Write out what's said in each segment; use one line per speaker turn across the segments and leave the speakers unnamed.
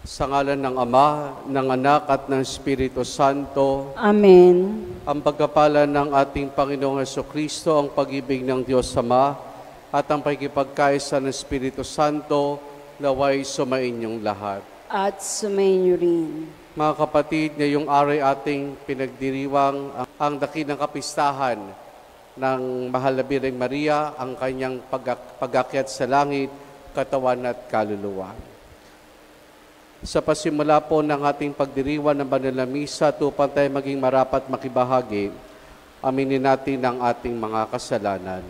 Sa ngalan ng Ama, ng Anak at ng Espiritu Santo.
Amen.
Ang pagkapala ng ating Panginoong Hesukristo, ang pag-ibig ng Diyos Ama, at ang pagkipagkaisa ng Espiritu Santo, naway sumainyong lahat.
At sumainyo rin.
Mga kapatid, ngayong araw ating pinagdiriwang ang dakilang kapistahan ng Mahal na Birheng Maria, ang kanyang pag-akyat sa langit, katawan at kaluluwa. Sa pasimula po ng ating pagdiriwang ng banal na misa, upang tayo maging marapat makibahagi, aminin natin ang ating mga kasalanan.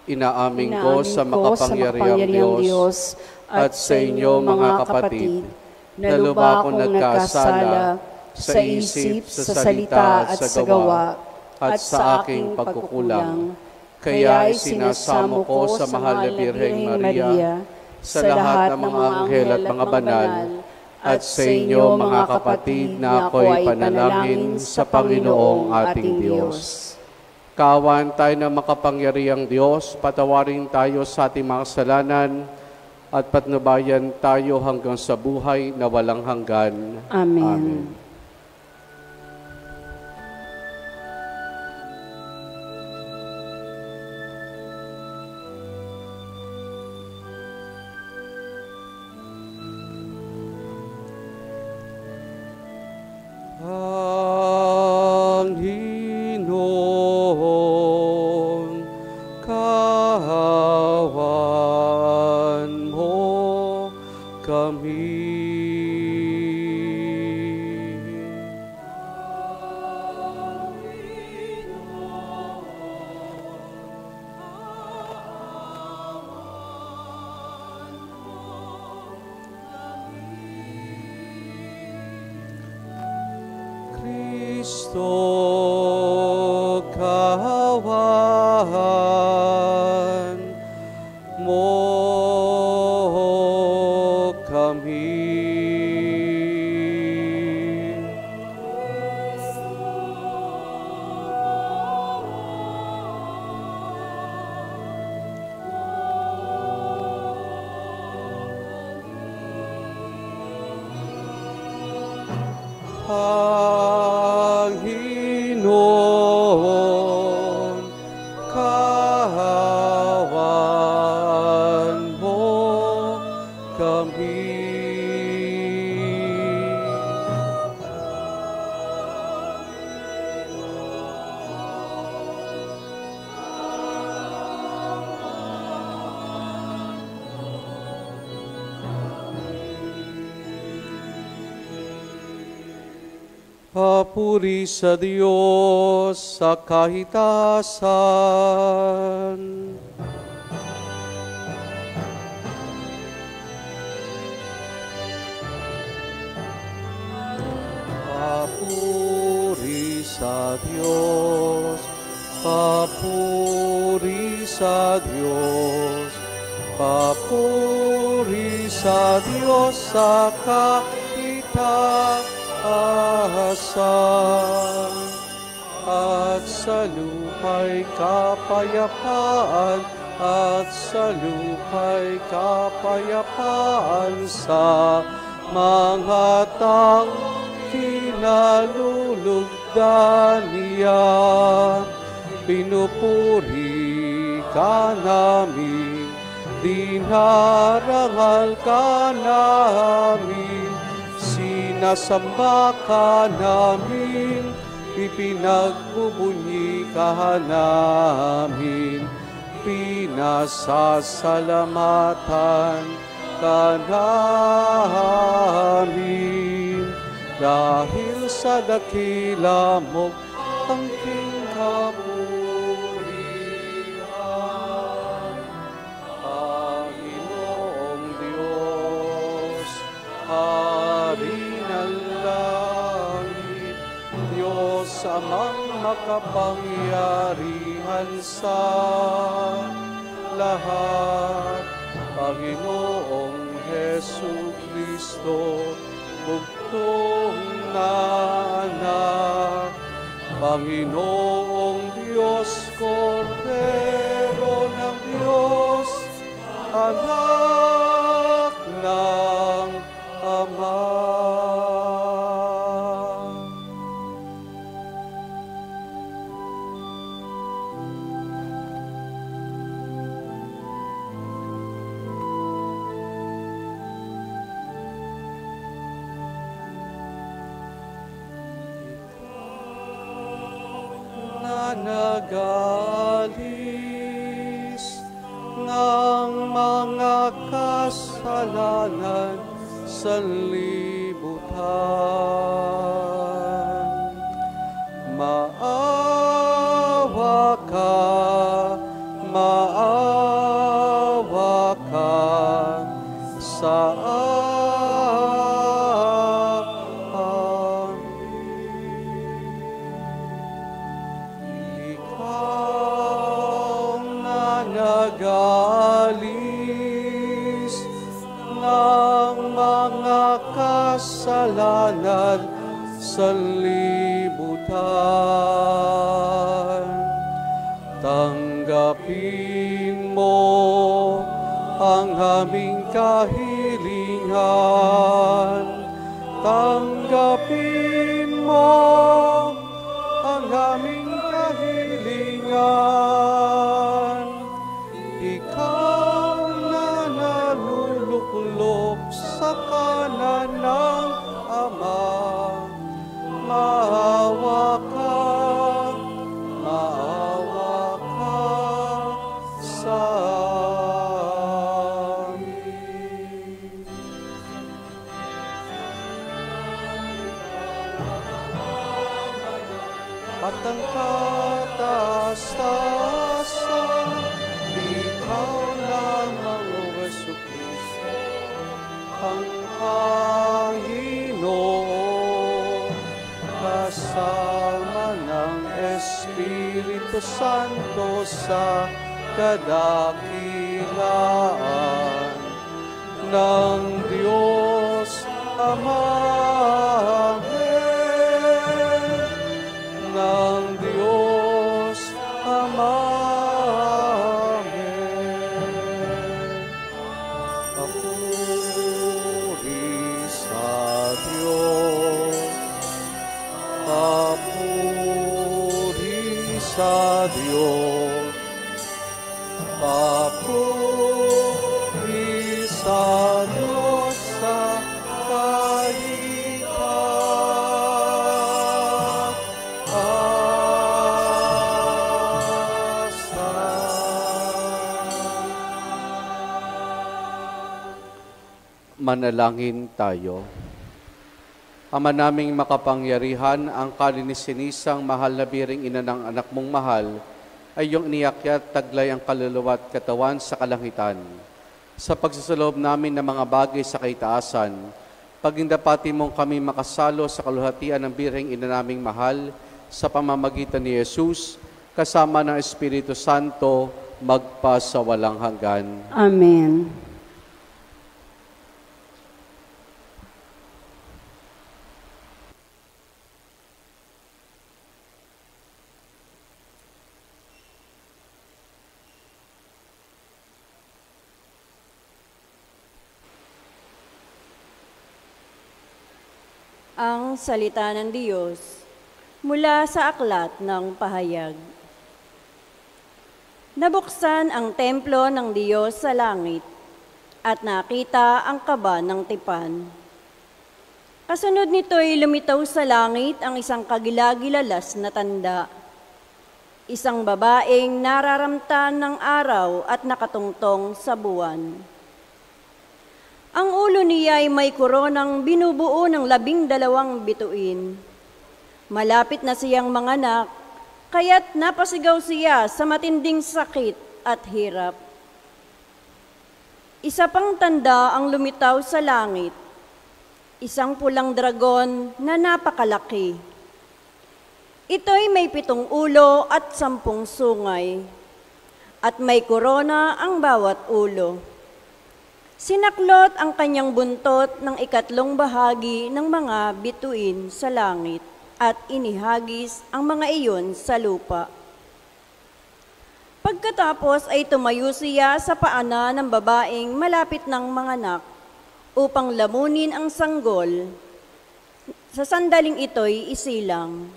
Inaamin ko sa makapangyarihang Diyos at sa inyo mga kapatid, na lubha akong nagkasala sa isip, sa salita at sa gawa, at sa aking pagkukulang. Kaya isinasamo ko sa Mahal na Birheng Maria, sa lahat ng mga anghel at mga banal, at sa inyo mga kapatid na ako'y panalangin sa Panginoong ating Diyos. Kawan tayo ng makapangyarihang Diyos, patawarin tayo sa ating mga kasalanan, at patnubayan tayo hanggang sa buhay na walang hanggan.
Amen.
Amen. Kristo, kawan mo kami. Panginoon, kawan mo kami. Papuri sa Diyos sa kahitasan. Papuri sa Diyos, papuri sa Diyos, papuri sa Diyos sa kahitasan. At sa lupa'y kapayapaan, at sa lupa'y kapayapaan sa mga taong kinalulugdan niya. Pinupuri ka namin, dinarangal ka namin, sinasamba ka namin, ipinagbubunyi ka namin, pinasasalamatan ka namin. Dahil sa dakila mo angking kapurihan, Panginoong Diyos, Hari ng langit, Diyos Amang makapangyarihan sa lahat, Panginoong Hesukristo, bugtong na anak, Panginoong Diyos, Kordero ng Diyos, mga kasalanan sa libutan. Maawa ka sa akin. Ikaw na nag-alis ng mga kasalanan sa libutan. Tanggapin mo ang aming kahilingan. Tanggapin mo ang aming kahilingan. Ikaw na naluluklok sa kanan ng Ama, maawa ka sa amin. At ang kataas-taasan, ikaw lamang, O Jesucristo, ang Panginoon, kasama ng Espiritu Santo sa kadakilaan ng Diyos Ama. Amen. Ng Diyos Ama. Amen. Papuri sa Diyos. Papuri sa Diyos. Papuri sa Diyos sa Manalangin tayo. Ama naming makapangyarihan, ang kalinisin-isang mahal na biring ina ng anak mong mahal, ay iyong iniakyat taglay ang kaluluwa at katawan sa kalangitan. Sa pagsasaloob namin ng mga bagay sa kaitaasan, pagindapati mong kami makasalo sa kaluhatian ng biring ina naming mahal, sa pamamagitan ni Jesus, kasama ng Espiritu Santo, magpa sa walang hanggan.
Amen. Ang salita ng Diyos mula sa aklat ng pahayag. Nabuksan ang templo ng Diyos sa langit at nakita ang kaba ng tipan. Kasunod nito'y lumitaw sa langit ang isang kagilagilalas na tanda. Isang babaeng nararamtan ng araw at nakatungtong sa buwan. Ang ulo niya ay may koronang binubuo ng 12 bituin. Malapit na siyang manganak, kaya't napasigaw siya sa matinding sakit at hirap. Isa pang tanda ang lumitaw sa langit, isang pulang dragon na napakalaki. Ito'y may 7 ulo at 10 sungay, at may korona ang bawat ulo. Sinaklot ang kanyang buntot ng 3 bahagi ng mga bituin sa langit at inihagis ang mga iyon sa lupa. Pagkatapos ay tumayo siya sa paana ng babaeng malapit ng manganak upang lamunin ang sanggol. Sa sandaling ito'y isilang,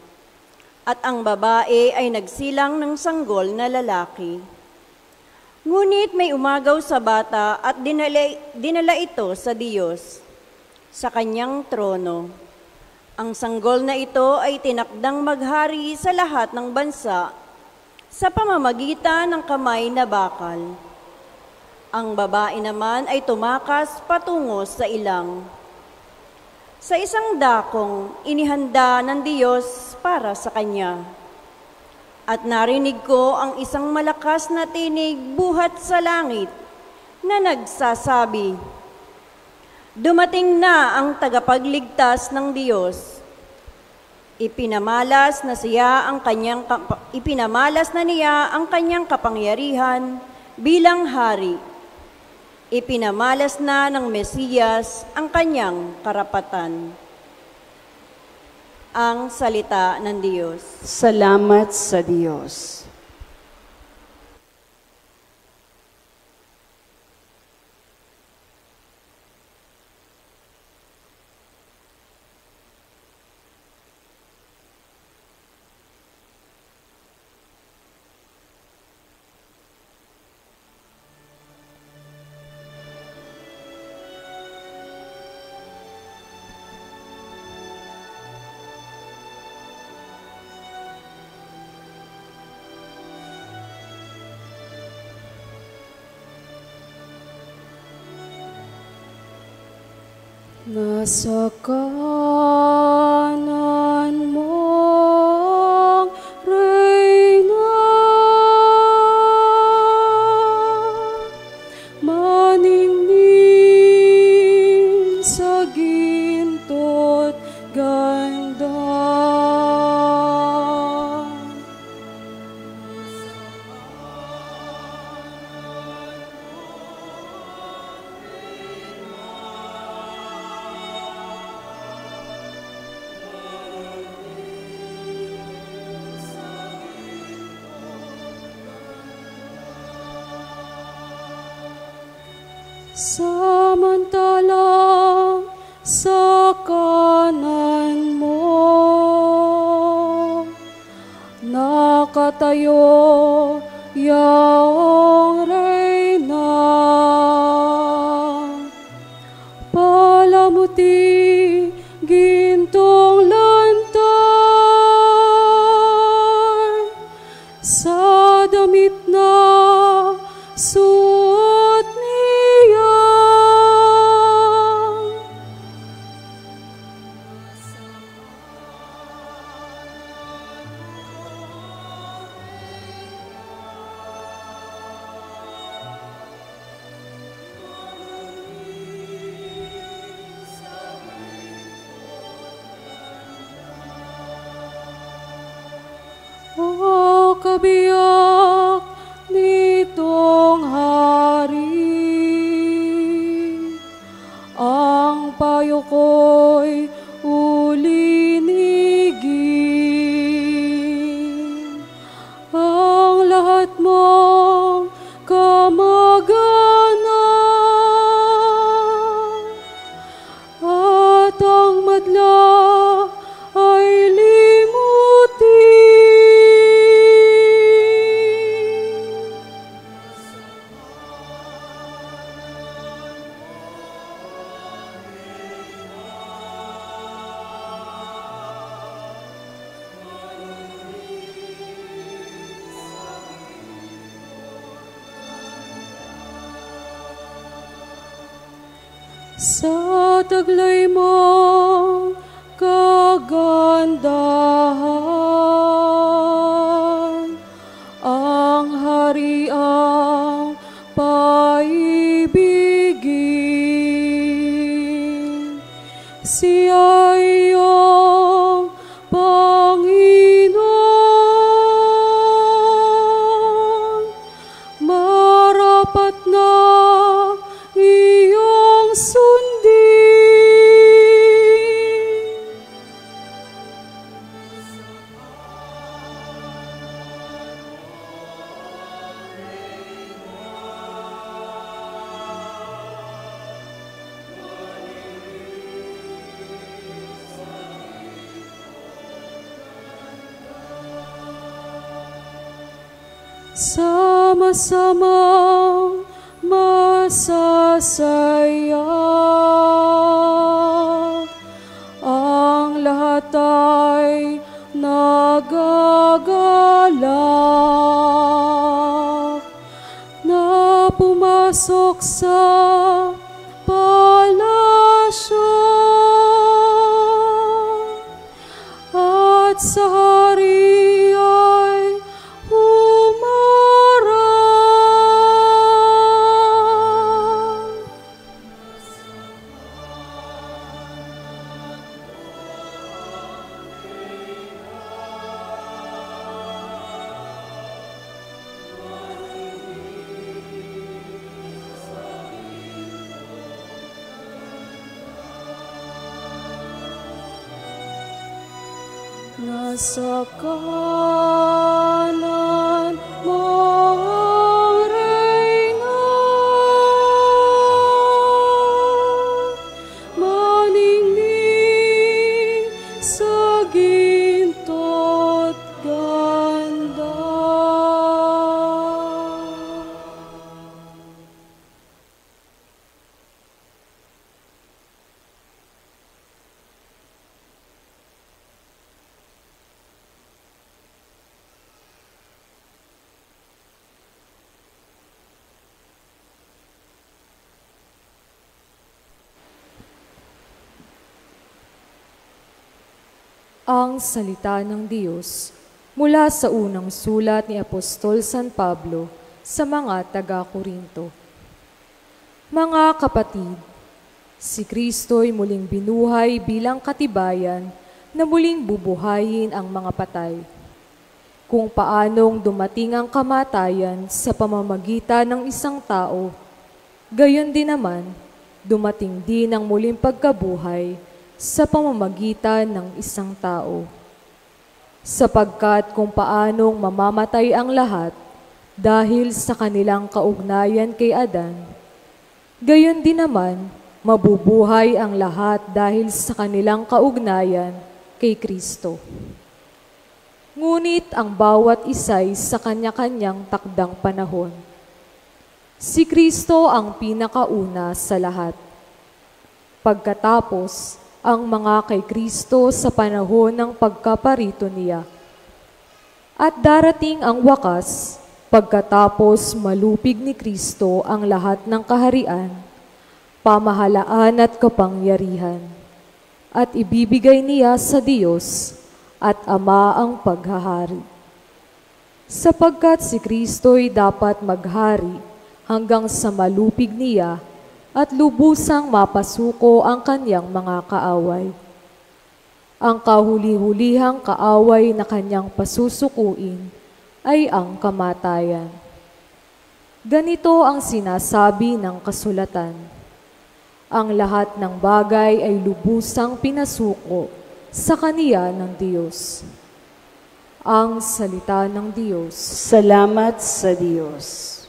at ang babae ay nagsilang ng sanggol na lalaki. Ngunit may umagaw sa bata at dinala ito sa Diyos, sa kanyang trono. Ang sanggol na ito ay tinakdang maghari sa lahat ng bansa sa pamamagitan ng kamay na bakal. Ang babae naman ay tumakas patungo sa ilang. Sa isang dakong inihanda ng Diyos para sa kanya. At narinig ko ang isang malakas na tinig buhat sa langit na nagsasabi, "Dumating na ang tagapagligtas ng Diyos. Ipinamalas na niya ang kanyang kapangyarihan bilang hari. Ipinamalas na ng Mesiyas ang kanyang karapatan." Ang salita ng Diyos.
Salamat sa Diyos. Nasa kanan mo, Reyna, maningning sa ginto't ganda. Samantalang sa kanan mo, nakatayo yaong Reyna, palamuti gintong lantay, sa damit na suot niya. O kabiyak nitong hari, ang payo ko'y ulinigin. Ang lahat mong kamag-anak at ang madla ay limutin. Sa taglay mong kagandahan, ang hariang paibigin. Siya iyong Panginoon, marapat na iyong sundin. Sama-samang masasaya, ang lahat ay nagagalak.
pumasok sa palasyo at sa hari ay humarap. Nasa kanan mo ang reyna, maningning sa ginto't ganda. Ang salita ng Diyos mula sa unang sulat ni Apostol San Pablo sa mga taga-Korinto. Mga kapatid, si Kristo'y muling binuhay bilang katibayan na muling bubuhayin ang mga patay. Kung paanong dumating ang kamatayan sa pamamagitan ng isang tao, gayon din naman dumating din ang muling pagkabuhay sa pamamagitan ng isang tao. Sapagkat kung paanong mamamatay ang lahat dahil sa kanilang kaugnayan kay Adan, gayon din naman mabubuhay ang lahat dahil sa kanilang kaugnayan kay Kristo. Ngunit ang bawat isa'y sa kanya-kanyang takdang panahon. Si Kristo ang pinakauna sa lahat. Pagkatapos, ang mga kay Kristo sa panahon ng pagkaparito niya. At darating ang wakas, pagkatapos malupig ni Kristo ang lahat ng kaharian, pamahalaan at kapangyarihan, at ibibigay niya sa Diyos at Ama ang paghahari. Sapagkat si Kristo'y dapat maghari hanggang sa malupig niya at lubusang mapasuko ang kanyang mga kaaway. Ang kahuli-hulihang kaaway na kanyang pasusukuin ay ang kamatayan. Ganito ang sinasabi ng kasulatan: ang lahat ng bagay ay lubusang pinasuko sa kaniya ng Diyos. Ang salita ng Diyos.
Salamat sa Diyos.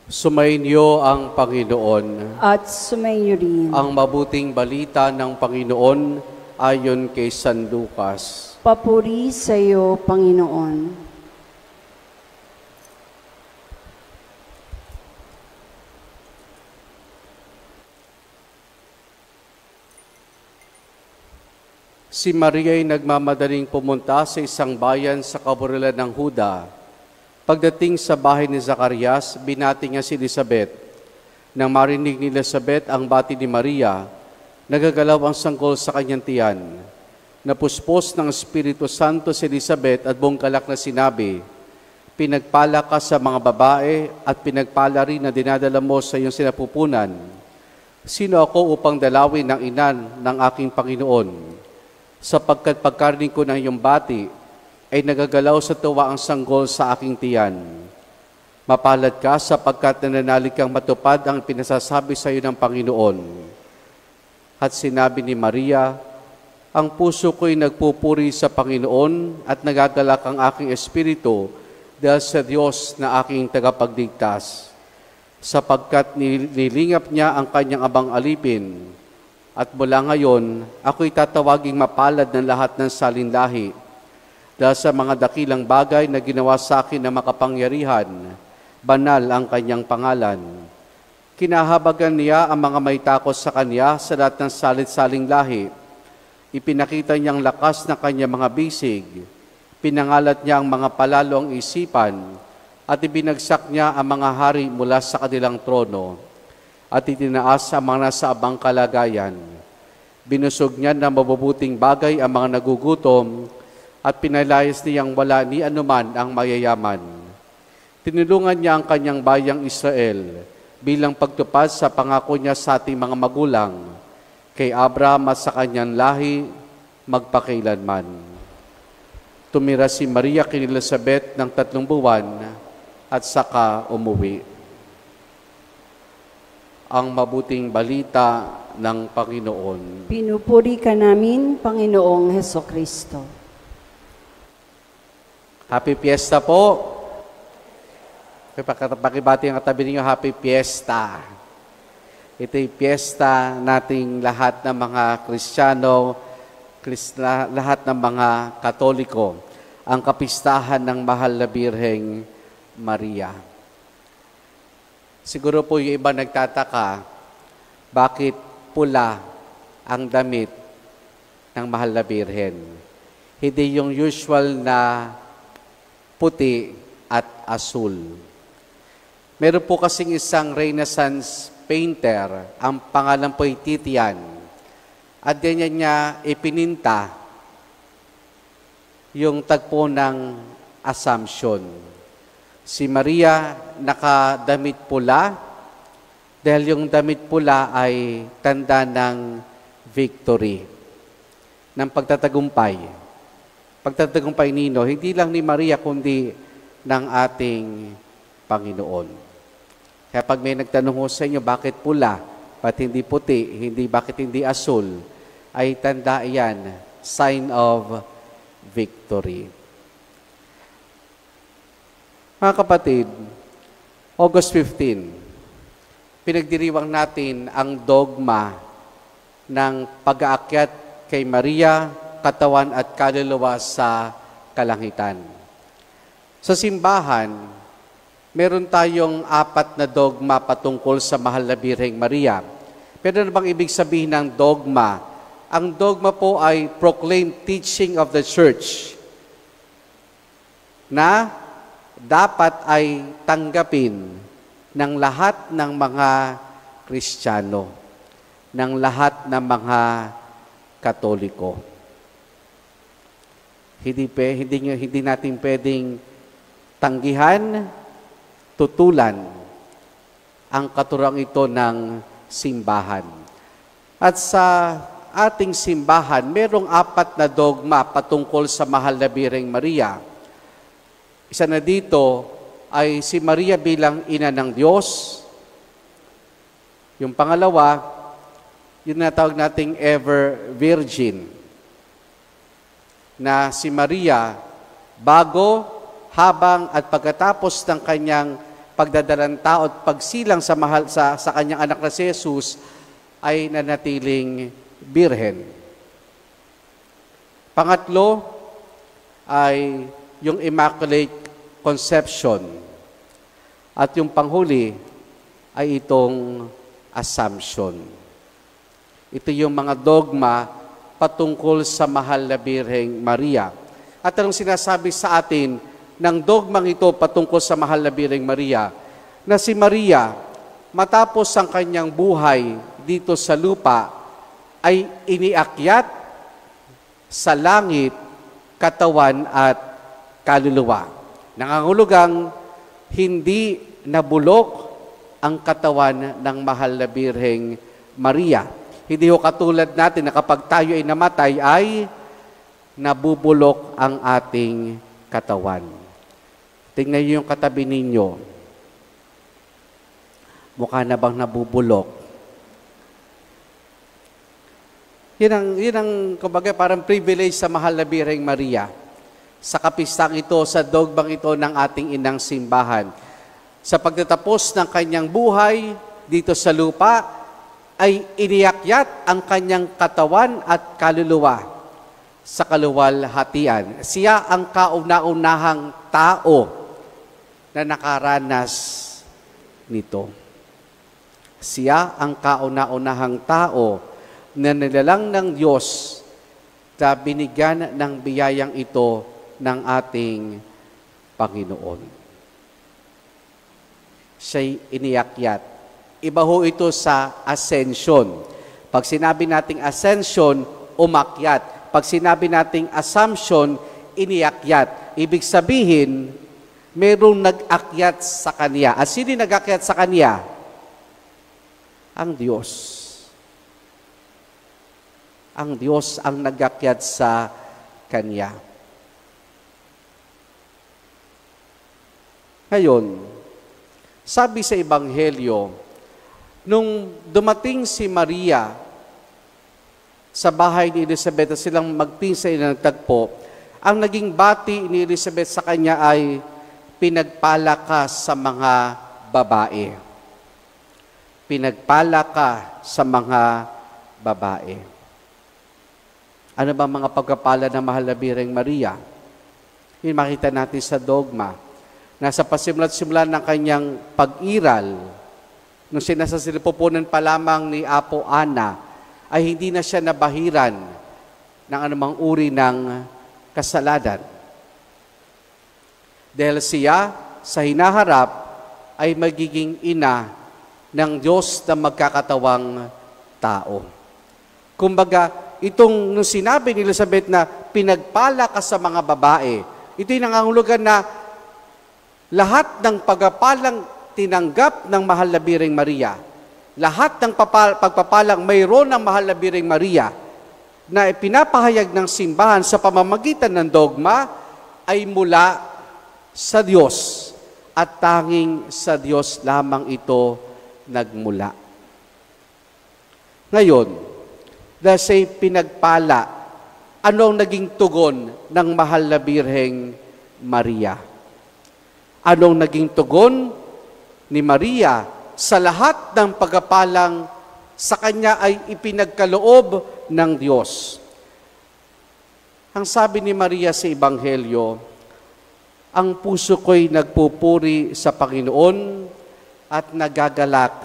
Sumainyo ang Panginoon.
At sumainyo rin.
Ang mabuting balita ng Panginoon ayon kay San Lucas.
Papuri sa iyo, Panginoon.
Si Maria ay nagmamadaling pumunta sa isang bayan sa kaburilan ng Huda. Pagdating sa bahay ni Zacarias, binati niya si Elizabeth. Nang marinig ni Elizabeth ang bati ni Maria, nagagalaw ang sanggol sa kanyang tiyan. Napuspos ng Espiritu Santo si Elizabeth at buong galak na sinabi, "Pinagpala ka sa mga babae at pinagpala rin na dinadala mo sa iyong sinapupunan. Sino ako upang dalawin ng inan ng aking Panginoon? Sapagkat pagkarinig ko ng iyong bati, ay nagagalaw sa tuwa ang sanggol sa aking tiyan. Mapalad ka sapagkat nananalig kang matupad ang pinasasabi sa iyo ng Panginoon." At sinabi ni Maria, "Ang puso ko'y nagpupuri sa Panginoon at nagagalak ang aking espiritu dahil sa Diyos na aking tagapagligtas, sapagkat nililingap niya ang kanyang abang alipin. At mula ngayon, ako'y tatawaging mapalad ng lahat ng salinlahi dahil sa mga dakilang bagay na ginawa sa akin ng makapangyarihan, banal ang kanyang pangalan. Kinahabagan niya ang mga may takot sa kanya sa lahat ng salit-saling lahi. Ipinakita niyang lakas ng kanyang mga bisig. Pinangalat niya ang mga palalong isipan at ibinagsak niya ang mga hari mula sa kanilang trono at itinaas ang mga nasa abang kalagayan. Binusog niya ng mabubuting bagay ang mga nagugutom at pinalayas niyang wala ni anuman ang mayayaman. Tinulungan niya ang kanyang bayang Israel bilang pagtupad sa pangako niya sa ating mga magulang, kay Abraham at sa kanyang lahi magpakailanman." Tumira si Maria kay Elizabeth ng 3 buwan at saka umuwi. Ang mabuting balita ng Panginoon.
Pinupuri ka namin, Panginoong Hesukristo.
Happy Fiesta po! Pakibati ang katabi ninyo, Happy Fiesta! Ito'y piyesta nating lahat ng mga Kristiyano, lahat ng mga Katoliko, ang kapistahan ng Mahal na Birheng Maria. Siguro po yung iba nagtataka, bakit pula ang damit ng Mahal na Birhen? Hindi yung usual na puti at asul. Meron po kasing isang Renaissance painter, ang pangalan po ay Titian. At ganyan niya ipininta yung tagpo ng Assumption. Si Maria nakadamit pula dahil yung damit pula ay tanda ng victory, ng pagtatagumpay. Pagtatagumpay nino, hindi lang ni Maria kundi ng ating Panginoon. Kaya pag may nagtanong sa inyo, bakit pula, ba't hindi puti, bakit hindi asul, ay tanda iyan, sign of victory. Mga kapatid, August 15, pinagdiriwang natin ang dogma ng pag-aakyat kay Maria, katawan at kaluluwa sa kalangitan. Sa simbahan, meron tayong 4 na dogma patungkol sa Mahal na Birheng Maria. Pero ano bang ibig sabihin ng dogma? Ang dogma po ay proclaimed teaching of the Church na dapat ay tanggapin ng lahat ng mga Kristiyano, ng lahat ng mga Katoliko. Hindi natin pwedeng tanggihan, tutulan ang katurang ito ng simbahan. At sa ating simbahan, merong 4 na dogma patungkol sa Mahal na Birheng Maria. Isa na dito ay si Maria bilang ina ng Diyos. Yung pangalawa, yun na tawag nating ever virgin, na si Maria bago, habang at pagkatapos ng kanyang pagdadalang tao at pagsilang sa kanyang anak na si Jesus ay nanatiling birhen. Pangatlo ay yung Immaculate Conception. At yung panghuli ay itong Assumption. Ito yung mga dogma patungkol sa mahal na Birheng Maria. At anong sinasabi sa atin ng dogmang ito patungkol sa mahal na Birheng Maria? Na si Maria, matapos ang kanyang buhay dito sa lupa, ay iniakyat sa langit, katawan at kaluluwa. Nangangulugang hindi nabulok ang katawan ng mahal na Birheng Maria. Hindi ho katulad natin na kapag tayo ay namatay ay nabubulok ang ating katawan. Tingnan niyo yung katabi ninyo. Mukha na bang nabubulok? Yun ang kumbaga, parang privilege sa mahal na Birheng Maria. Sa kapistang ito, sa dogmang ito ng ating inang simbahan. Sa pagtatapos ng kanyang buhay dito sa lupa, ay iniakyat ang kanyang katawan at kaluluwa sa kaluwalhatian. Siya ang kauna-unahang tao na nakaranas nito. Siya ang kauna-unahang tao na nilalang ng Diyos na binigyan ng biyayang ito ng ating Panginoon. Siya'y iniakyat. Iba ho ito sa ascension. Pag sinabi nating ascension, umakyat. Pag sinabi nating assumption, iniakyat. Ibig sabihin, mayroong nag-akyat sa Kanya. At sino nag-akyat sa Kanya? Ang Diyos. Ang Diyos ang nag-akyat sa Kanya. Ngayon, sabi sa Ebanghelyo, nung dumating si Maria sa bahay ni Elizabeth at silang magpinsay na nagtagpo, ang naging bati ni Elizabeth sa kanya ay, pinagpala ka sa mga babae. Pinagpala ka sa mga babae. Ano ba mga pagkapala ng mahal na Birheng Maria? Yung makita natin sa dogma, na sa pasimula't-simula ng kanyang pag-iral, nung sinasasilipupunan pa lamang ni Apo Ana, ay hindi na siya nabahiran ng anumang uri ng kasalanan. Dahil siya, sa hinaharap, ay magiging ina ng Diyos na magkakatawang tao. Kumbaga, nung sinabi ni Elizabeth na pinagpala ka sa mga babae, ito'y nangangulugan na lahat ng pagpapalang tinanggap ng mahal na Birheng Maria, lahat ng pagpapalang mayroon ng mahal na Birheng Maria na ipinapahayag ng simbahan sa pamamagitan ng dogma ay mula sa Diyos at tanging sa Diyos lamang ito nagmula. Ngayon, dahil sa pinagpala, ano ang naging tugon ng mahal na Birheng Maria? Anong naging tugon ni Maria sa lahat ng pagpapalang sa kanya ay ipinagkaloob ng Diyos? Ang sabi ni Maria sa Ebanghelyo, ang puso ko'y nagpupuri sa Panginoon at nagagalak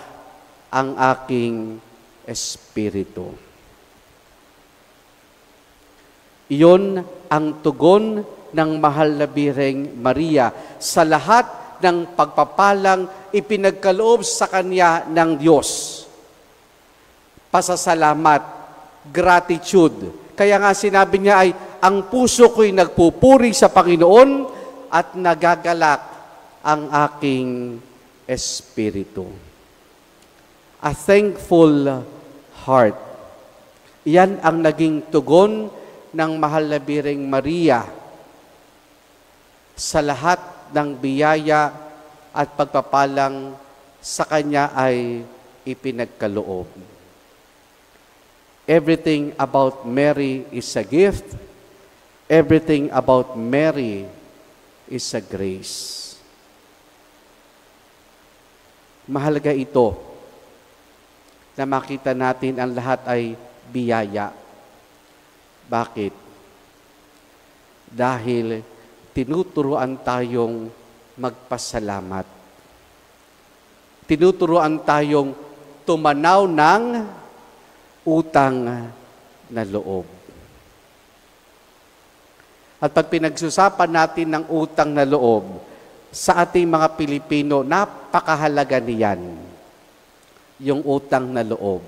ang aking espiritu. Iyon ang tugon ng mahal na Birheng Maria sa lahat ng pagpapalang ipinagkaloob sa kanya ng Diyos. Pasasalamat, gratitude. Kaya nga sinabi niya ay, ang puso ko'y nagpupuri sa Panginoon at nagagalak ang aking espiritu. A thankful heart. Yan ang naging tugon ng mahal na Birheng Maria sa lahat ng biyaya at pagpapalang sa kanya ay ipinagkaloob. Everything about Mary is a gift. Everything about Mary is a grace. Mahalaga ito na makita natin ang lahat ay biyaya. Bakit? Dahil tinuturuan tayong magpasalamat. Tinuturuan tayong tumanaw ng utang na loob. At pag pinagsusapan natin ng utang na loob, sa ating mga Pilipino, napakahalaga niyan, yung utang na loob.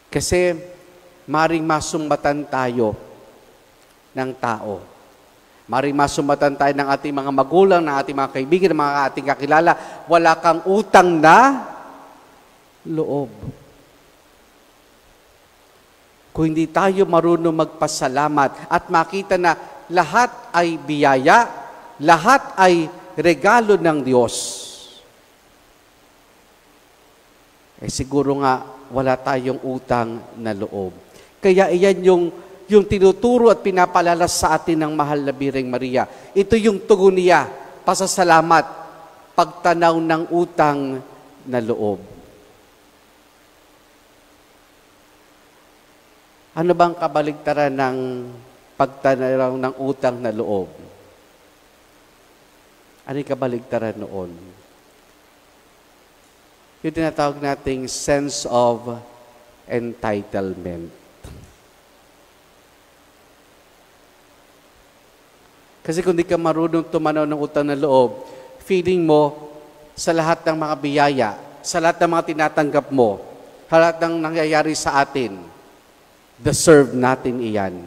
Kasi maring masumbatan tayo ng tao. Maring masumbatan tayo ng ating mga magulang, ng ating mga kaibigan, ng mga ating kakilala. Wala kang utang na loob. Kung hindi tayo marunong magpasalamat at makita na lahat ay biyaya, lahat ay regalo ng Diyos, siguro nga wala tayong utang na loob. Kaya iyan yung tinuturo at pinapalalas sa atin ng mahal na Birheng Maria. Ito yung tugon niya, pasasalamat, pagtanaw ng utang na loob. Ano bang kabaligtaran ng pagtanaw ng utang na loob? Ano yung kabaligtaran noon? Yung tinatawag nating sense of entitlement. Kasi kung di ka marunong tumanaw ng utang na loob, feeling mo sa lahat ng mga biyaya, sa lahat ng mga tinatanggap mo, sa lahat ng nangyayari sa atin, deserve natin iyan.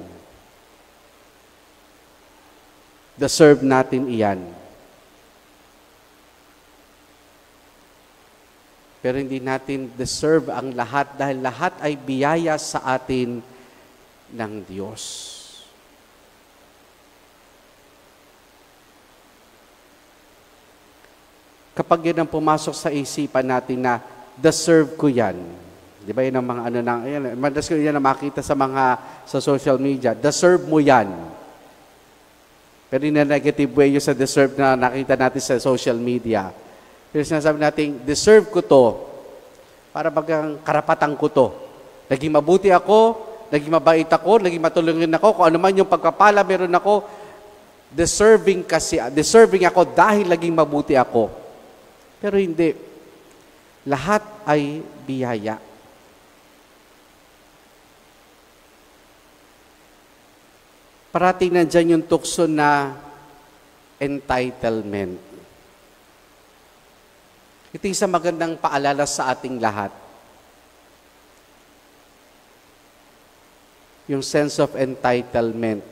Deserve natin iyan. Pero hindi natin deserve ang lahat dahil lahat ay biyaya sa atin ng Diyos. Kapag yan ang pumasok sa isipan natin na deserve ko yan, di ba yun ang mga ano na, madas ko yan na makita sa social media, deserve mo yan. Pero in a negative way yung sa deserve na nakita natin sa social media. Pero sinasabi natin, deserve ko to, para bagang karapatan ko to. Naging mabuti ako, naging mabait ako, naging matulungin ako, kung ano man yung pagkapala meron ako, deserving ako dahil naging mabuti ako. Pero hindi. Lahat ay biyaya. Parating nandyan yung tukso na entitlement. Ito isang magandang paalala sa ating lahat. Yung sense of entitlement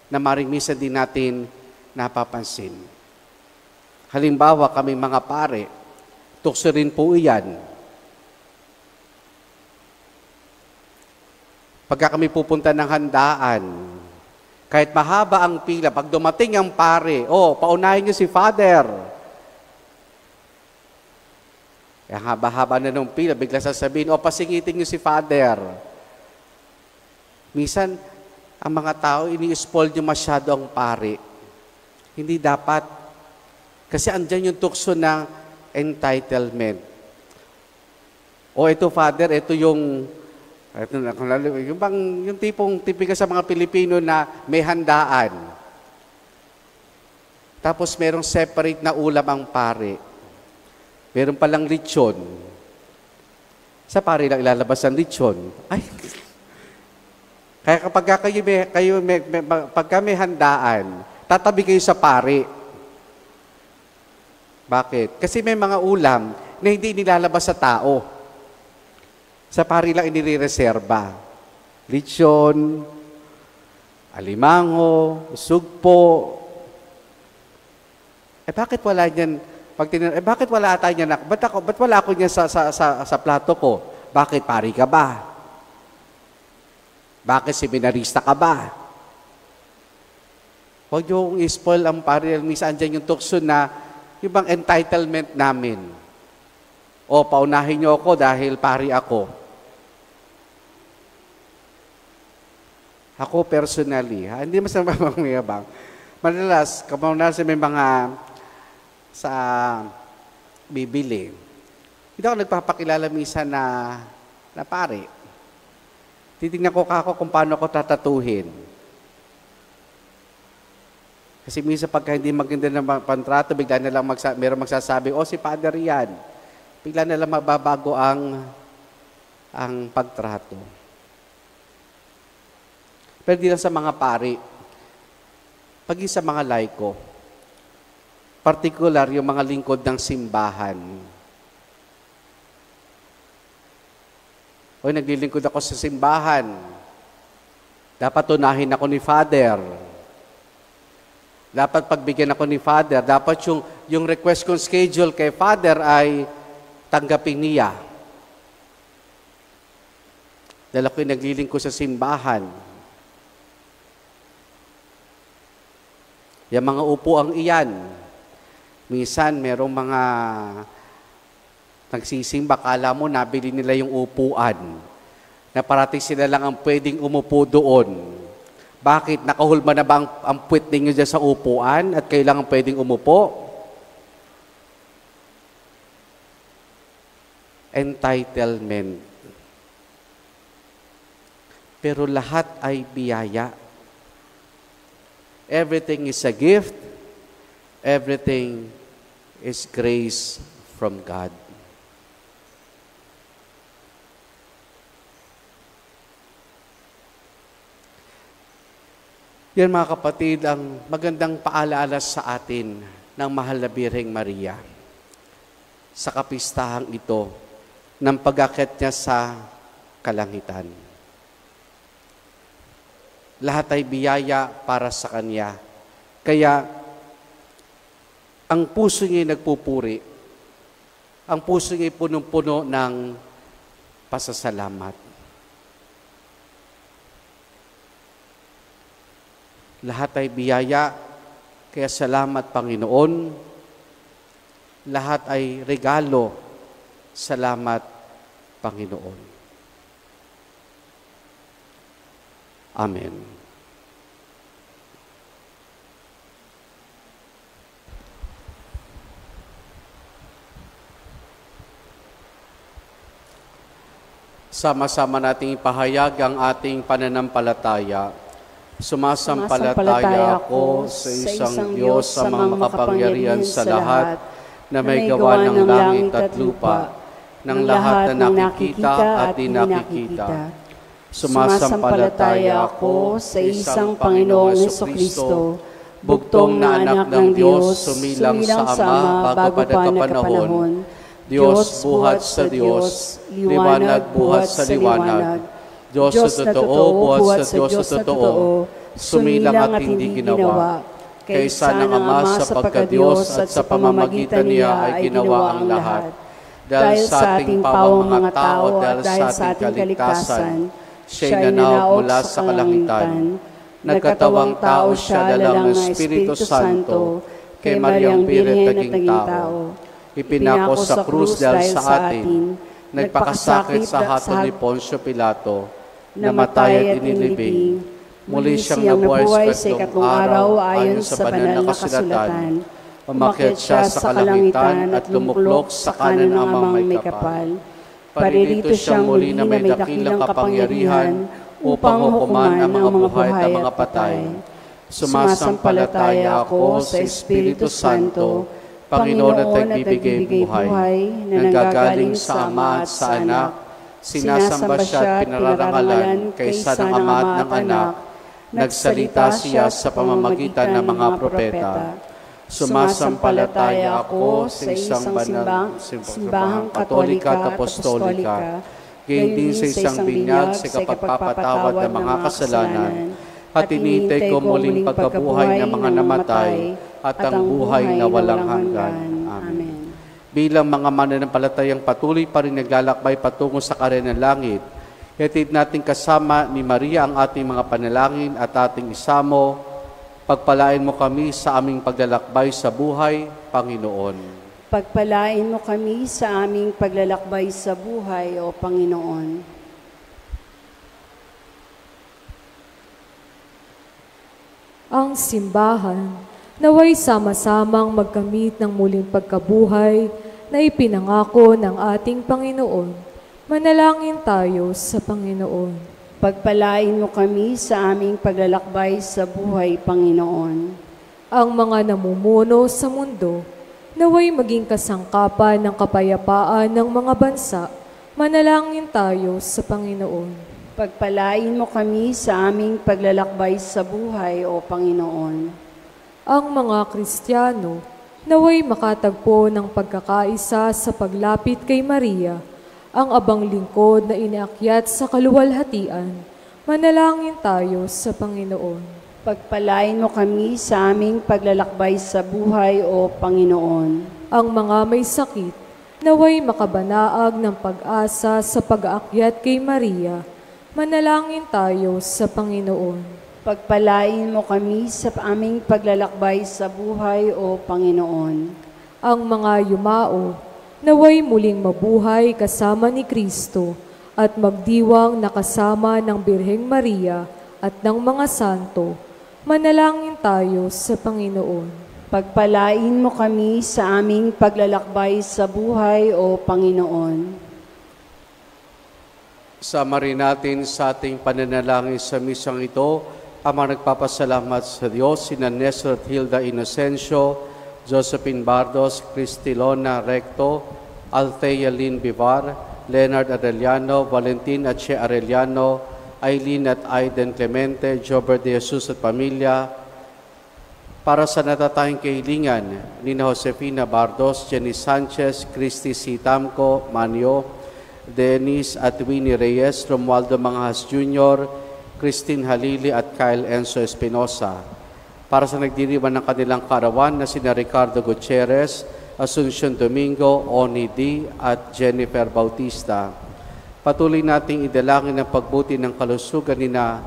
na maring minsan din natin napapansin. Halimbawa, kami mga pare, tukso rin po iyan. Pagka kami pupunta ng handaan, kahit mahaba ang pila, pag dumating ang pare, paunahin niyo si Father. Kaya haba-haba na nung pila, bigla sasabihin, pasingitin niyo si Father. Minsan, ang mga tao, ini-spoil niyo masyado ang pare. Hindi dapat. Kasi andyan yung tukso ng entitlement. Ito Father, ito yung tipong tipika sa mga Pilipino na may handaan. Tapos merong separate na ulam ang pare. Meron palang lechon. Sa pare lang ilalabas ang lechon. Kaya kapag pagka may handaan, tatabi kayo sa pare. Bakit? Kasi may mga ulam na hindi nilalabas sa tao. Sa pari lang inireserba. Lechon, alimango, sugpo. Bakit wala niyan? Bakit wala tayo niyan? Ba't wala ako niyan sa plato ko? Bakit pari ka ba? Bakit seminarista ka ba? Huwag niyo i-spoil ang pari. Minsan dyan yung tukso na yung bang entitlement namin. Paunahin niyo ako dahil pari ako. Ako personally, hindi masama mayabang. Madalas, kapag may mga sa bibili, hindi ako nagpapakilala minsan na pari. Titignan ko kung paano ako tatatuhin. Kasi minsan pagka hindi maganda ng pantrato, bigla na lang meron magsasabi, si Father yan. Bigla na lang mababago ang pagtrato. Pero di lang sa mga pari. Pag sa mga laiko, particular yung mga lingkod ng simbahan. O naglilingkod ako sa simbahan. Dapat unahin ako ni Father. Dapat pagbigyan ako ni Father. Dapat yung request kong schedule kay Father ay tanggapin niya. Dahil ako'y naglilingkod sa simbahan. Yung mga upuang iyan, minsan merong mga nagsisimba, kala mo nabili nila yung upuan, na parating sila lang ang pwedeng umupo doon. Bakit? Nakahulma na ba ang puwet ninyo dyan sa upuan at kailangan pwedeng umupo? Entitlement. Pero lahat ay biyaya. Everything is a gift. Everything is grace from God. Yan mga kapatid, ang magandang paalaala sa atin ng mahal na Birheng Maria sa kapistahang ito ng pag-akyat niya sa kalangitan. Lahat ay biyaya para sa Kanya. Kaya, ang puso niya nagpupuri, ang puso niya punong-puno ng pasasalamat. Lahat ay biyaya, kaya salamat Panginoon. Lahat ay regalo, salamat Panginoon. Amen. Sama-sama nating ipahayag ang ating pananampalataya. Sumasampalataya ako sa isang Diyos sa mga makapangyarihan sa lahat, na may gawa ng langit at lupa, ng lahat na nakikita at di nakikita. Sumasampalataya ako sa isang Panginoong Jesucristo, bugtong na anak ng Diyos, sumilang sa Ama bago pa nagkapanahon, Diyos buhat sa Diyos, liwanag buhat sa liwanag, Diyos sa totoo, buhat sa Diyos sa totoo, sumilang at hindi ginawa. Kaysa ng Ama sa pagka-Diyos at sa pamamagitan niya ay ginawa ang lahat. Dahil sa ating pawang mga tao, dahil sa ating kaligtasan, siya'y nanawag mula sa kalangitan. Nagkatawang tao siya lalang ng Espiritu Santo, kay Mariang Birhen at naging tao. Ipinako sa krus dahil sa atin, nagpakasakit sa hatol ni Poncio Pilato, namatay at inilibing, muli siyang nabuhay sa ikatlong araw ayon sa banal na kasulatan. Umakyat siya sa kalangitan at lumuklok sa kanan ng Amang may kapal. Paririto siyang muli na may dakilang kapangyarihan upang hukuman ang mga buhay at mga patay. Sumasampalataya ako sa Espiritu Santo, Panginoon at nagbibigay buhay, na nanggagaling sa Ama at sa Anak, sinasamba siya at pinararangalan kaysa ng Ama at ng Anak, nagsalita siya sa pamamagitan ng mga propeta. Sumasampalataya ako sa isang simbahang katolika at apostolika, gayon din sa isang binyag sa kapagpapatawad ng mga kasalanan, at inintay ko muling pagkabuhay ng mga namatay at ang buhay na walang hanggan. Amen. Bilang mga mananampalatayang patuloy pa rin naglalakbay patungo sa karena ng langit, hatid natin kasama ni Maria ang ating mga panalangin at ating isamo. Pagpalain mo kami sa aming paglalakbay sa buhay, Panginoon.
Pagpalain mo kami sa aming paglalakbay sa buhay, O Panginoon.
Ang simbahan, naway sama-samang magkamit ng muling pagkabuhay na ipinangako ng ating Panginoon. Manalangin tayo sa Panginoon.
Pagpalain mo kami sa aming paglalakbay sa buhay, Panginoon.
Ang mga namumuno sa mundo, naway maging kasangkapan ng kapayapaan ng mga bansa, manalangin tayo sa Panginoon.
Pagpalain mo kami sa aming paglalakbay sa buhay, O Panginoon.
Ang mga Kristiyano naway makatagpo ng pagkakaisa sa paglapit kay Maria, ang abang lingkod na inaakyat sa kaluwalhatian. Manalangin tayo sa Panginoon.
Pagpalain mo kami sa aming paglalakbay sa buhay, O Panginoon.
Ang mga may sakit naway makabanaag ng pag-asa sa pag-aakyat kay Maria. Manalangin tayo sa Panginoon.
Pagpalain mo kami sa aming paglalakbay sa buhay, O Panginoon.
Ang mga yumao naway muling mabuhay kasama ni Kristo at magdiwang nakasama ng Birheng Maria at ng mga santo. Manalangin tayo sa Panginoon.
Pagpalain mo kami sa aming paglalakbay sa buhay, O Panginoon.
Sama rin natin sa ating pananalangin sa misang ito, ang mga nagpapasalamat sa Diyos, sina Nestor at Hilda Inocencio, Josephine Bardos, Cristilona Recto, Althea Lynn Bivar, Leonard Arellano, Valentin Ache Arellano, Aileen at Aiden Clemente, Jobert de Jesus at pamilya, para sa natatahing kahilingan ni Josefina Bardos, Jenny Sanchez, Christy Sitamco, Manio, Dennis at Winnie Reyes, Romualdo Manghas Jr., Christine Halili at Kyle Enzo Espinosa. Para sa nagdiriwan ng kanilang karawan na sina Ricardo Gutierrez, Asuncion Domingo, Oni D. at Jennifer Bautista. Patuloy nating idalangin ang pagbuti ng kalusugan ni na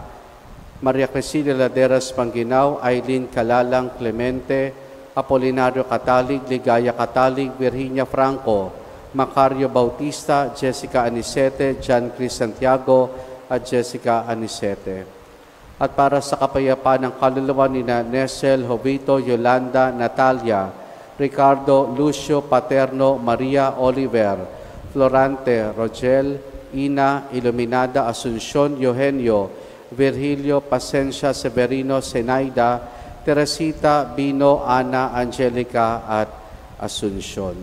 Maria Cristina Laderas Panginaw, Aileen Calalang Clemente, Apolinario Catalig, Ligaya Catalig, Virginia Franco, Macario Bautista, Jessica Anisete, John Chris Santiago, at Jessica Anisete. At para sa kapayapaan ng kaluluwa ni Nesel, Jovito, Yolanda, Natalia, Ricardo, Lucio, Paterno, Maria, Oliver, Florante, Rogel, Ina, Iluminada, Asuncion, Eugenio, Virgilio, Pasencia, Severino, Zenaida, Teresita, Bino, Ana, Angelica, at Asuncion.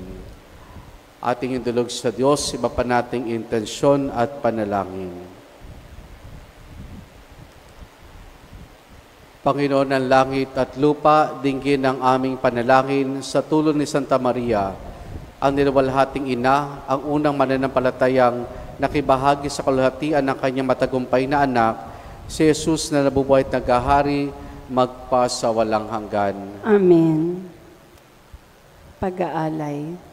Ating indulog sa Diyos, iba pa nating intensyon at panalangin. Panginoon ng langit at lupa, dinggin ang aming panalangin sa tulong ni Santa Maria, ang niluwalhating ina, ang unang mananampalatayang nakibahagi sa kaluhatian ng kanyang matagumpay na anak, si Jesus na nabubuhay at naghahari, magpasawalang hanggan.
Amen. Pag-aalay.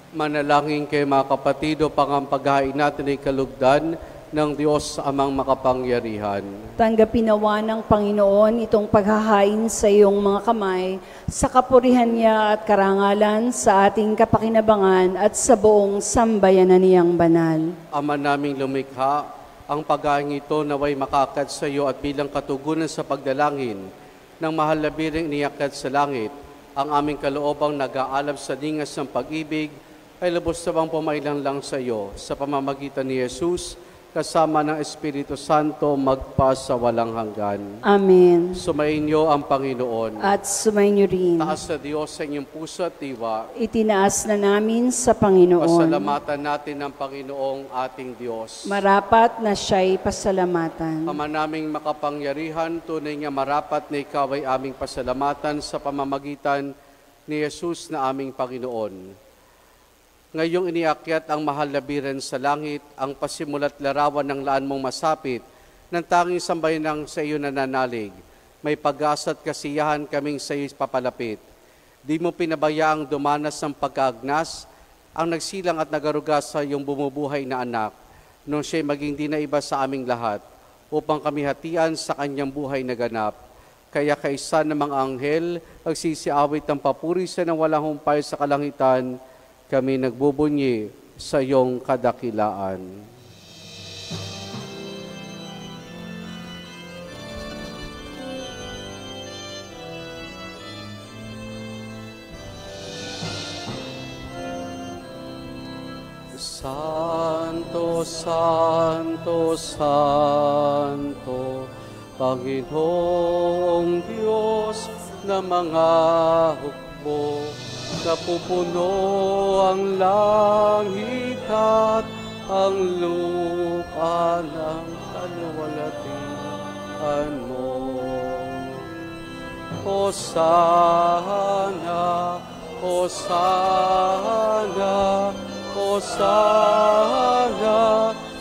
Manalangin kayo mga kapatid upang ang paghain natin ay kalugdan ng Diyos amang makapangyarihan.
Tanggapin nawa ng Panginoon itong paghahain sa iyong mga kamay, sa kapurihan niya at karangalan sa ating kapakinabangan at sa buong sambayanan niyang banal.
Ama naming lumikha, ang paghain ito naway makakat sa iyo at bilang katugunan sa pagdalangin ng mahal na biring iniakyat sa langit, ang aming kaloobang nag-aalab sa dingas ng pag-ibig ay lubos na bang pumailang lang sa iyo sa pamamagitan ni Jesus kasama ng Espiritu Santo magpa sa walang hanggan.
Amen.
Sumainyo ang Panginoon.
At sumainyo rin.
Taas na Diyos sa inyong puso at diwa.
Itinaas na namin sa Panginoon.
Pasalamatan natin ang Panginoong ating Diyos.
Marapat na siya'y pasalamatan.
Ama naming makapangyarihan, tunay nga marapat na ikaw ay aming pasalamatan sa pamamagitan ni Jesus na aming Panginoon. Ngayong iniakyat ang mahal na biren sa langit, ang pasimulat larawan ng laan mong masapit, ng tanging sambayanang sa iyo nananalig. May pag-asa at kasiyahan kaming sa iyo papalapit. Di mo pinabayaang dumanas ng pag-aagnas, ang nagsilang at nagaruga sa iyong bumubuhay na anak, nung siya'y maging di na iba sa aming lahat, upang kami hatian sa kanyang buhay na ganap. Kaya kaisa ng mga anghel, nagsisiawit ng papuri sa nang walang humpay sa kalangitan, kami nagbubunyi sa iyong kadakilaan. Santo, Santo, Santo, Panginoong Diyos na mga hukbo, napupuno ang langit at ang lupa ng kaluwalhatian mo. Hosana, Hosana, Hosana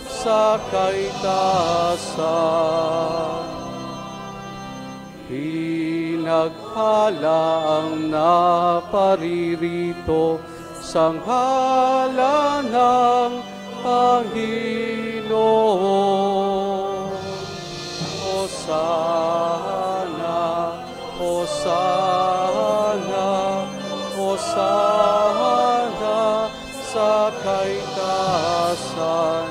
sa kaitaasan. Pinagpala ang naparirito sa ngalan ng Panginoon. Hosana, Hosana, Hosana sa kaitaasan.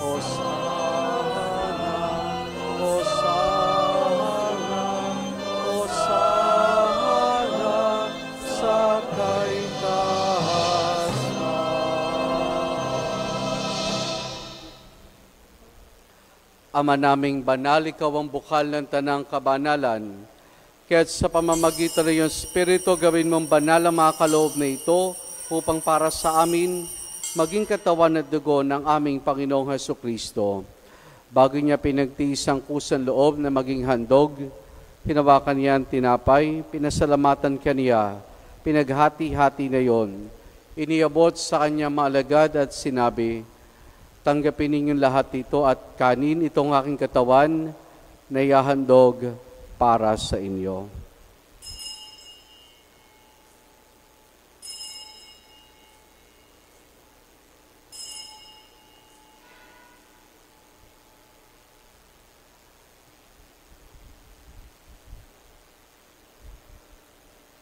Hosana, Hosana, Hosana sa kaitaasan. Ama naming banal, ikaw ang bukal ng tanang kabanalan. Kaya't sa pamamagitan ng iyong Espiritu, gawin mong banal ang mga kaloob na ito upang para sa amin maging katawan at dugo ng aming Panginoong Hesukristo. Bago niya pinagtiis ang kusang loob na maging handog, hinawakan niya ang tinapay, pinasalamatan kaniya, pinaghati-hati na yon. Iniabot sa kanya mga alagad at sinabi, tanggapin ninyong lahat ito at kanin itong aking katawan na ihahandog para sa inyo.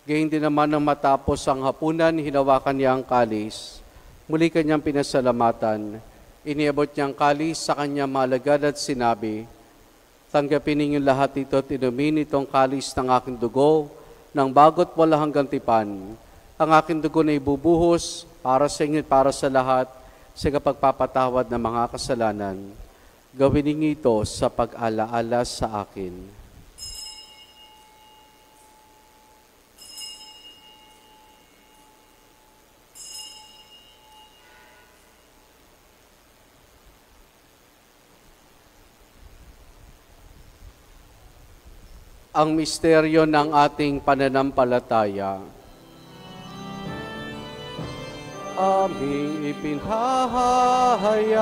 Gayun din naman nang matapos ang hapunan, hinawakan niya ang kalis. Muli kanyang pinasalamatan. Iniabot niya ang kalis sa kanyang malagad at sinabi, tanggapin ninyong lahat ito at inumin itong kalis ng aking dugo, ng bago't wala hanggang tipan. Ang aking dugo na ibubuhos para sa inyo at para sa lahat sa kapagpapatawad ng mga kasalanan. Gawin ninyo ito sa pag-alaala sa akin. Ang misteryo ng ating pananampalataya. Aming ipinahayag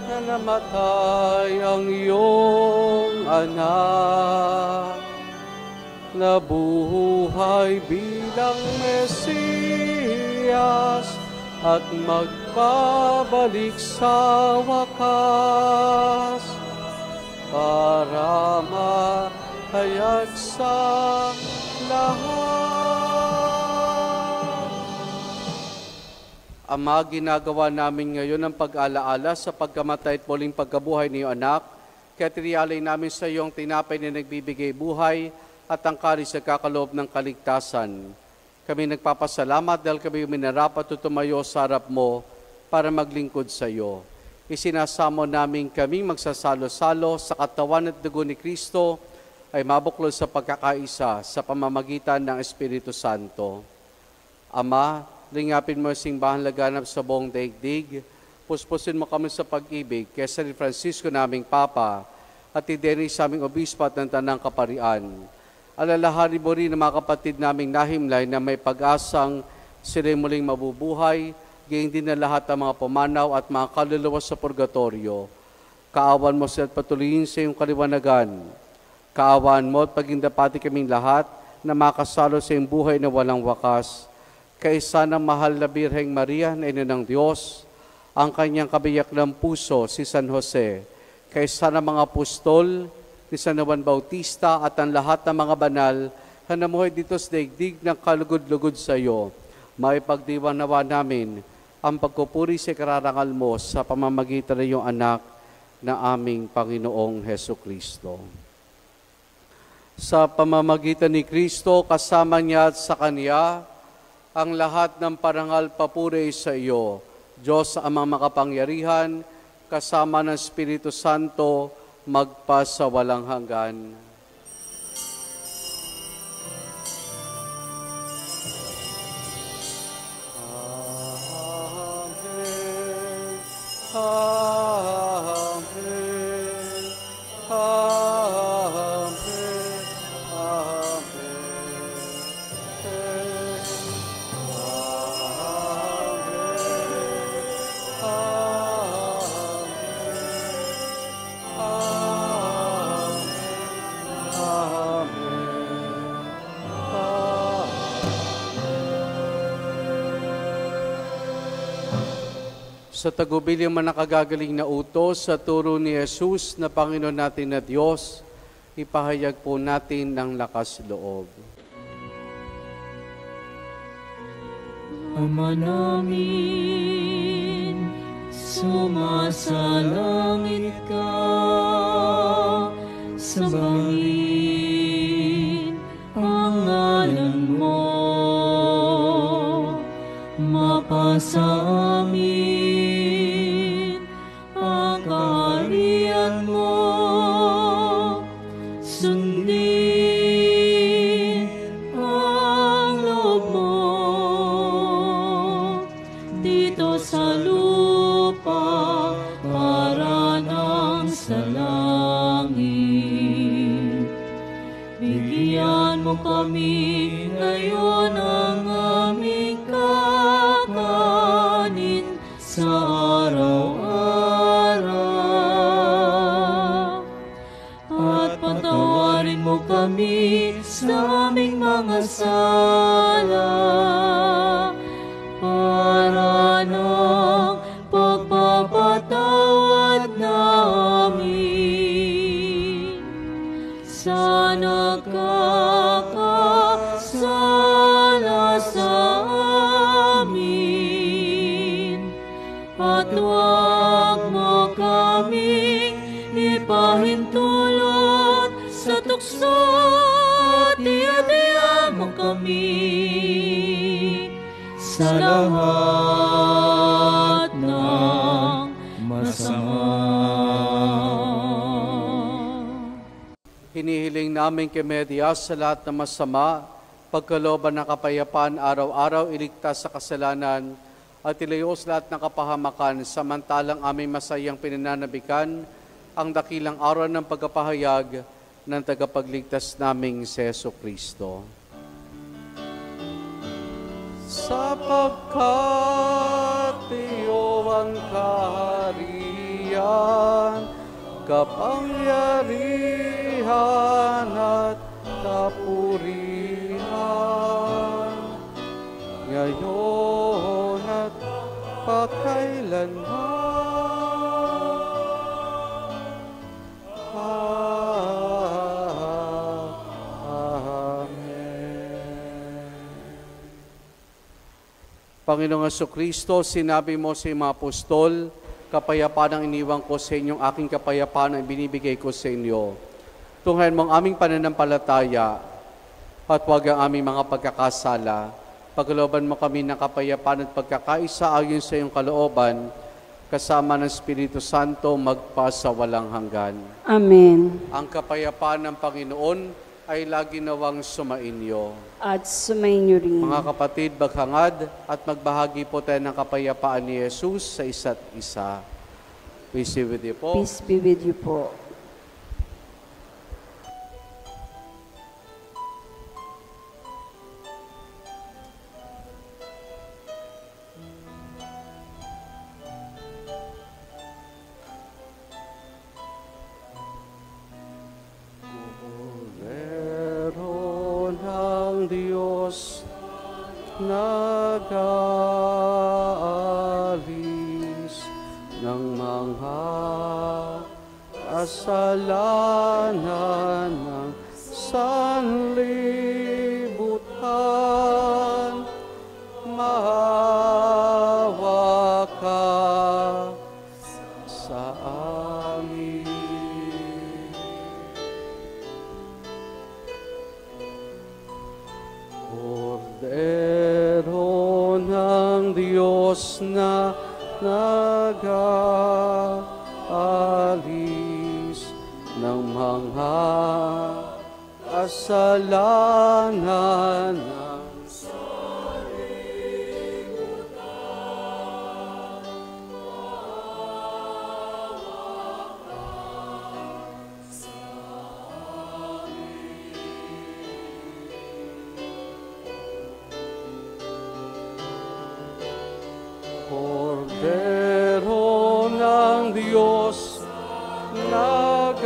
na namatay ang iyong anak, nabuhay bilang Mesiya Mesiyas at magpabalik sa wakas para mahayag sa lahat. Ama, ginagawa namin ngayon ang pag-alaala sa pagkamatay at muling pagkabuhay ni iyong anak, kaya tinialay namin sa iyong tinapay na nagbibigay buhay at ang kalis na kakaloob ng kaligtasan. Kami nagpapasalamat dahil kami minarapat at tumayo sa harap mo para maglingkod sa iyo. Isinasamo namin kaming magsasalo-salo sa katawan at dugo ni Kristo ay mabuklod sa pagkakaisa sa pamamagitan ng Espiritu Santo. Ama, lingapin mo ang simbahan laganap sa buong daigdig, puspusin mo kami sa pag-ibig kay San Francisco naming Papa at Denis sa aming Obispo at ng Tanang Kaparian. Alalahanin mo rin ang mga kapatid naming nahimlay na may pag-asang sila'y muling mabubuhay, gayon din na lahat ng mga pumanaw at mga kaluluwa sa purgatorio. Kaawan mo sila at patuloyin sa iyong kaliwanagan. Kaawan mo at pagindapati kaming lahat na makasalo sa iyong buhay na walang wakas. Kaisa ng mahal na Birheng Maria na ina ng Diyos, ang kanyang kabiyak ng puso, si San Jose, kaisa ng mga apostol, ni San Juan Bautista at ang lahat ng mga banal na namuhay dito sa daigdig ng kalugod-lugod sa iyo, maipagdiwang nawa namin ang pagpupuri sa kararangal mo sa pamamagitan ng iyong anak na aming Panginoong Hesukristo. Sa pamamagitan ni Kristo, kasama niya at sa Kanya, ang lahat ng parangal papuri sa iyo, Diyos amang makapangyarihan, kasama ng Espiritu Santo, magpa sa walang hanggan. Amen. Amen. Amen. Sa tagubilin man nakagagaling na utos sa turo ni Jesus na Panginoon natin na Diyos, ipahayag po natin ng lakas loob.
Ama namin, sumasalangit ka, sambahin ang ngalan mo, mapasa amin ang kaharian mo, sundin ang loob mo dito sa lupa para nang sa langit. Bigyan mo kami ngayon ang aming kakanin sa araw-araw. At patawarin mo kami sa aming mga sala para ng pagpapatawad namin sa nagkakasala sa amin. At huwag mo kaming ipahintulot sa tukso at iadya mo kami sa lahat ng masama.
Hinihiling namin kay Medias sa lahat ng masama, pagkalooban ng kapayapaan, araw-araw iligtas sa kasalanan, at ilayo sa lahat ng kapahamakan, samantalang aming masayang pinananabikan ang dakilang araw ng pagkapahayag ng tagapagligtas naming si Jesucristo. Sapagkat iyo ang kaharian, kapangyarihan at kapurihan, ngayon Panginoong Jesucristo, sinabi mo sa mga apostol, kapayapaan ang iniwan ko sa inyong aking kapayapaan ang binibigay ko sa inyo. Tunghayan mo ang aming pananampalataya at huwag ang aming mga pagkakasala. Paglooban mo kami ng kapayapaan at pagkakaisa ayon sa iyong kalooban, kasama ng Espiritu Santo magpasawalang hanggan.
Amen.
Ang kapayapaan ng Panginoon ay lagi nawang sumainyo.
At sumainyo rin.
Mga kapatid, maghangad at magbahagi po tayo ng kapayapaan ni Jesus sa isa't isa. Peace be with you po.
Peace be with you po.
Diyos nag-aalis ng mga kasalanan ng sanlibutan. Maawa ka sa amin. Kordero ng Diyos na nag-aalis ng mga kasalanan ng Kordero ng Diyos nag-aalis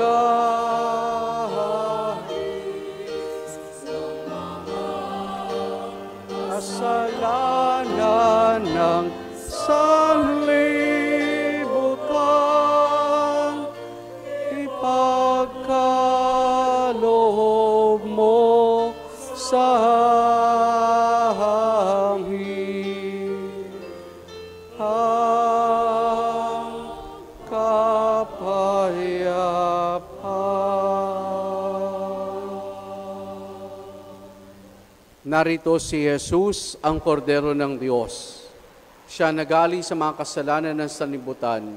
ng mga kasalanan ng sanlibutan, ipagkaloob mo sa narito si Jesus, ang Kordero ng Diyos. Siya nagali sa mga kasalanan ng sanlibutan.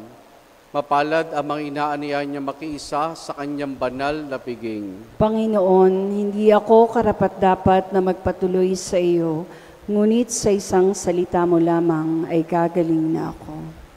Mapalad ang mga inaanihan niya makiisa sa kanyang banal na piging.
Panginoon, hindi ako karapat-dapat na magpatuloy sa iyo, ngunit sa isang salita mo lamang ay gagaling na ako.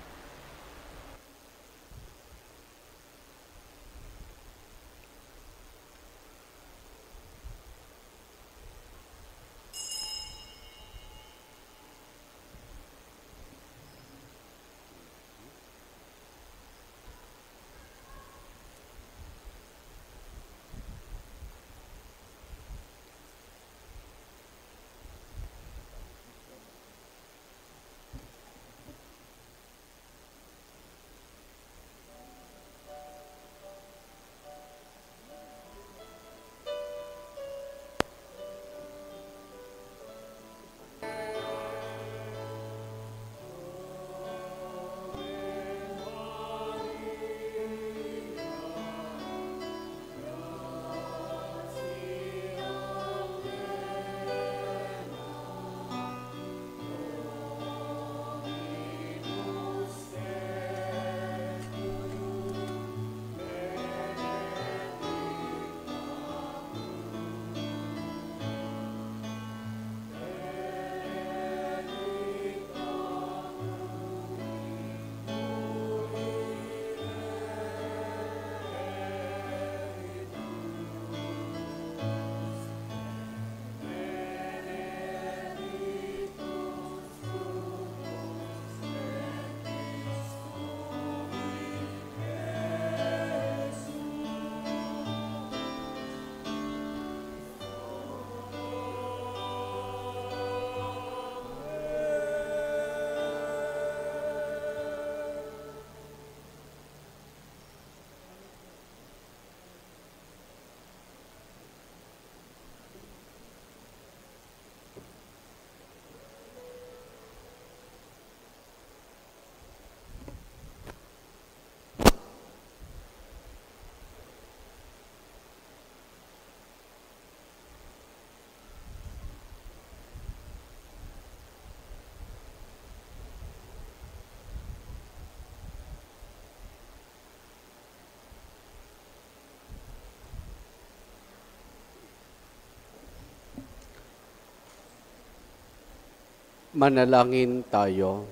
Manalangin tayo.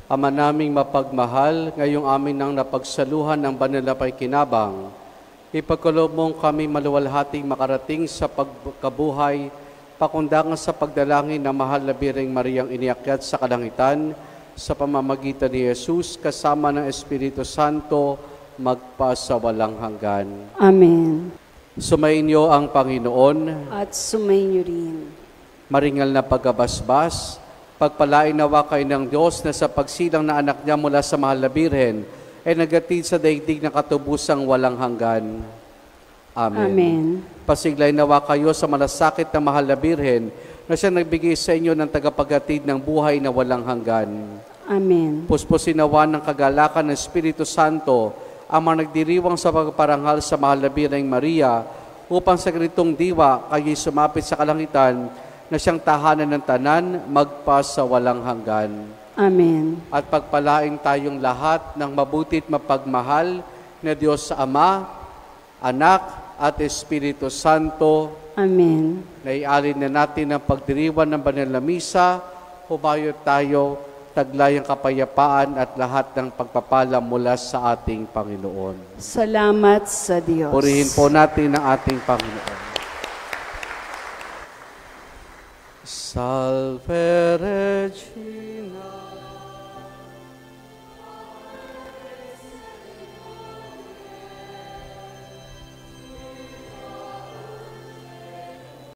Ama naming mapagmahal, ngayong amin nang napagsaluhan ng banal na pakikinabang, ipagkaloob mong kami maluwalhating makarating sa pagkabuhay, pakundangan sa pagdalangin ng mahal na Birheng Mariang iniakyat sa kalangitan, sa pamamagitan ni Jesus, kasama ng Espiritu Santo, magpasawalang hanggan.
Amen.
Sumainyo ang Panginoon.
At sumainyo rin.
Maringal na pagkabasbas, pagpalain nawa kayo ng Diyos na sa pagsilang na anak niya mula sa mahal na Birhen, ay nagatid sa daigdig na katubusang walang hanggan. Amen.
Amen.
Pasiglay nawa kayo sa malasakit na mahal na Birhen, na siya nagbigay sa inyo ng tagapaghatid ng buhay na walang hanggan.
Amen.
Puspusin nawa ng kagalakan ng Espiritu Santo, ang mga nagdiriwang sa pagparanghal sa mahal na Birheng Maria, upang sa ganitong diwa kayo'y sumapit sa kalangitan, na siyang tahanan ng tanan, magpasawalang hanggan.
Amen.
At pagpalain tayong lahat ng mabuti't mapagmahal na Diyos sa Ama, Anak, at Espiritu Santo.
Amen.
Naialin na natin ang pagdiriwan ng banal na misa, humayo tayo, taglayang kapayapaan at lahat ng pagpapala mula sa ating Panginoon.
Salamat sa Diyos.
Purihin po natin ang ating Panginoon. Salve Regina.